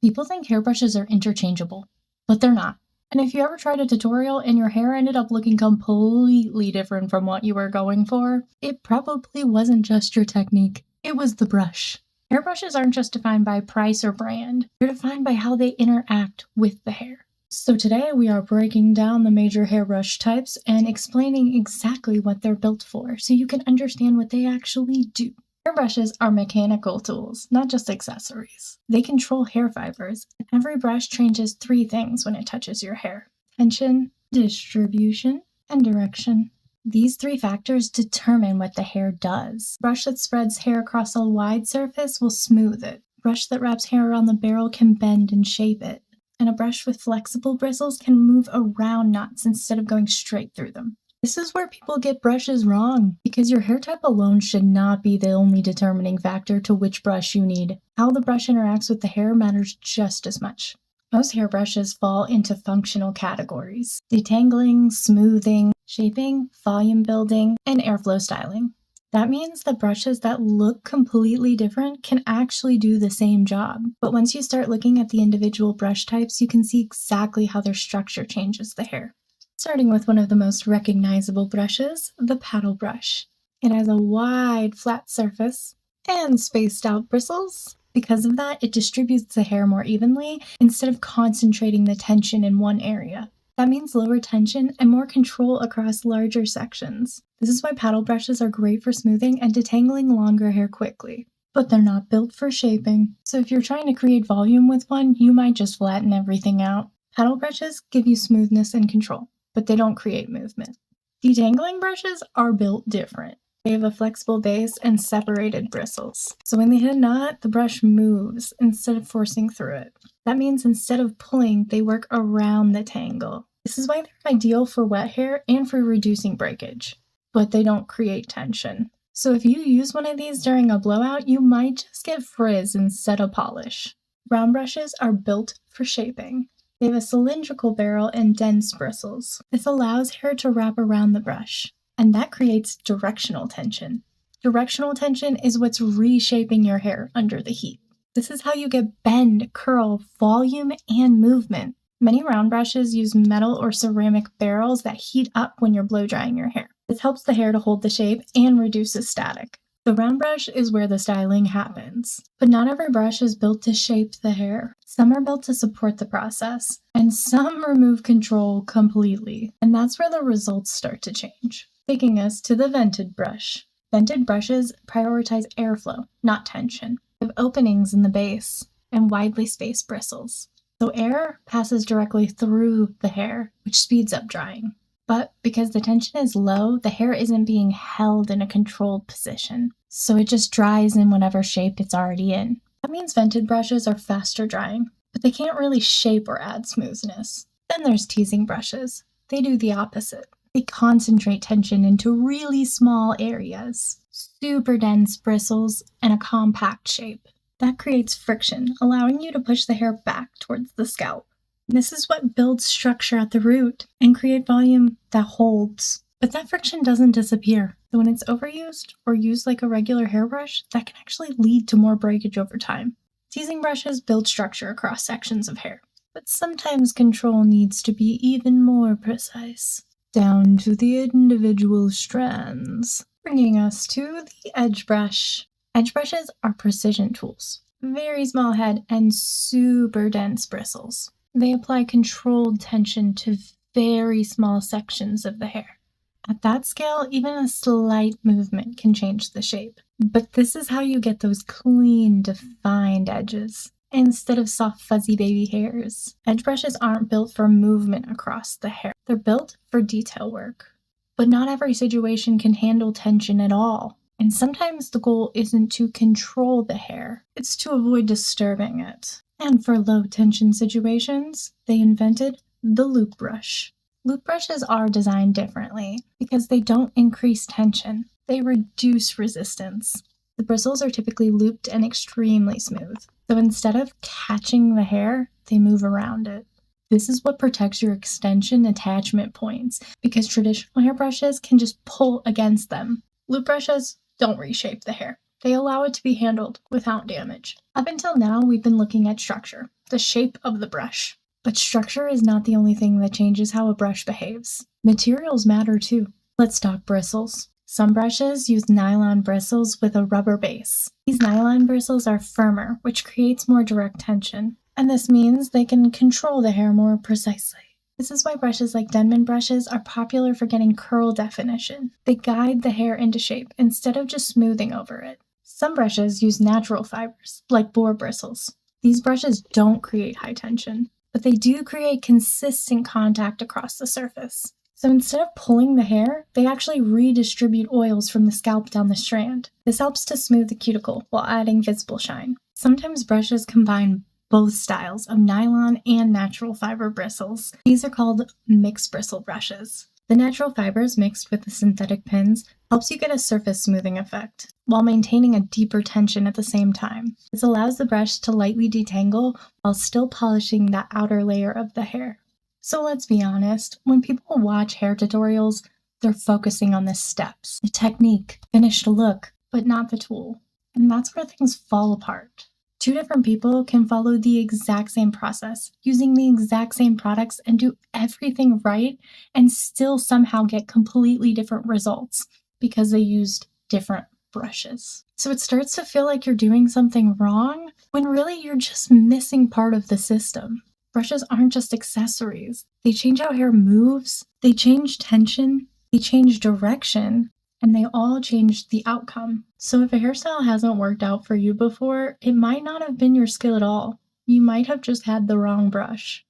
People think hairbrushes are interchangeable, but they're not. And if you ever tried a tutorial and your hair ended up looking completely different from what you were going for, it probably wasn't just your technique, it was the brush. Hairbrushes aren't just defined by price or brand, they're defined by how they interact with the hair. So today we are breaking down the major hairbrush types and explaining exactly what they're built for so you can understand what they actually do. Hairbrushes are mechanical tools, not just accessories. They control hair fibers, and every brush changes 3 things when it touches your hair: tension, distribution, and direction. These 3 factors determine what the hair does. A brush that spreads hair across a wide surface will smooth it. A brush that wraps hair around the barrel can bend and shape it. And a brush with flexible bristles can move around knots instead of going straight through them. This is where people get brushes wrong, because your hair type alone should not be the only determining factor to which brush you need. How the brush interacts with the hair matters just as much. Most hairbrushes fall into functional categories: detangling, smoothing, shaping, volume building, and airflow styling. That means that brushes that look completely different can actually do the same job. But once you start looking at the individual brush types, you can see exactly how their structure changes the hair. Starting with one of the most recognizable brushes, the paddle brush. It has a wide, flat surface and spaced out bristles. Because of that, it distributes the hair more evenly instead of concentrating the tension in one area. That means lower tension and more control across larger sections. This is why paddle brushes are great for smoothing and detangling longer hair quickly. But they're not built for shaping. So if you're trying to create volume with one, you might just flatten everything out. Paddle brushes give you smoothness and control, but they don't create movement. Detangling brushes are built different. They have a flexible base and separated bristles. So when they hit a knot, the brush moves instead of forcing through it. That means instead of pulling, they work around the tangle. This is why they're ideal for wet hair and for reducing breakage, but they don't create tension. So if you use one of these during a blowout, you might just get frizz instead of polish. Round brushes are built for shaping. They have a cylindrical barrel and dense bristles. This allows hair to wrap around the brush, and that creates directional tension. Directional tension is what's reshaping your hair under the heat. This is how you get bend, curl, volume, and movement. Many round brushes use metal or ceramic barrels that heat up when you're blow drying your hair. This helps the hair to hold the shape and reduces static. The round brush is where the styling happens. But not every brush is built to shape the hair. Some are built to support the process, and some remove control completely. And that's where the results start to change. Taking us to the vented brush. Vented brushes prioritize airflow, not tension. They have openings in the base and widely spaced bristles. So air passes directly through the hair, which speeds up drying. But because the tension is low, the hair isn't being held in a controlled position. So it just dries in whatever shape it's already in. That means vented brushes are faster drying, but they can't really shape or add smoothness. Then there's teasing brushes. They do the opposite. They concentrate tension into really small areas, super dense bristles, and a compact shape. That creates friction, allowing you to push the hair back towards the scalp. This is what builds structure at the root and create volume that holds. But that friction doesn't disappear. So when it's overused or used like a regular hairbrush, that can actually lead to more breakage over time. Teasing brushes build structure across sections of hair, but sometimes control needs to be even more precise, down to the individual strands. Bringing us to the edge brush. Edge brushes are precision tools. Very small head and super dense bristles. They apply controlled tension to very small sections of the hair. At that scale, even a slight movement can change the shape. But this is how you get those clean, defined edges, instead of soft, fuzzy baby hairs. Edge brushes aren't built for movement across the hair. They're built for detail work. But not every situation can handle tension at all. And sometimes the goal isn't to control the hair, it's to avoid disturbing it. And for low tension situations, they invented the loop brush. Loop brushes are designed differently because they don't increase tension, they reduce resistance. The bristles are typically looped and extremely smooth. So instead of catching the hair, they move around it. This is what protects your extension attachment points, because traditional hairbrushes can just pull against them. Loop brushes don't reshape the hair. They allow it to be handled without damage. Up until now, we've been looking at structure, the shape of the brush. But structure is not the only thing that changes how a brush behaves. Materials matter too. Let's talk bristles. Some brushes use nylon bristles with a rubber base. These nylon bristles are firmer, which creates more direct tension. And this means they can control the hair more precisely. This is why brushes like Denman brushes are popular for getting curl definition. They guide the hair into shape instead of just smoothing over it. Some brushes use natural fibers, like Boar bristles. These brushes don't create high tension, but they do create consistent contact across the surface. So instead of pulling the hair, they actually redistribute oils from the scalp down the strand. This helps to smooth the cuticle while adding visible shine. Sometimes brushes combine both styles of nylon and natural fiber bristles. These are called mixed bristle brushes. The natural fibers mixed with the synthetic pins helps you get a surface smoothing effect, while maintaining a deeper tension at the same time. This allows the brush to lightly detangle while still polishing that outer layer of the hair. So let's be honest, when people watch hair tutorials, they're focusing on the steps, the technique, finished look, but not the tool. And that's where things fall apart. Two different people can follow the exact same process, using the exact same products and do everything right, and still somehow get completely different results because they used different brushes. So it starts to feel like you're doing something wrong, when really you're just missing part of the system. Brushes aren't just accessories. They change how hair moves, they change tension, they change direction, and they all change the outcome. So if a hairstyle hasn't worked out for you before, it might not have been your skill at all. You might have just had the wrong brush.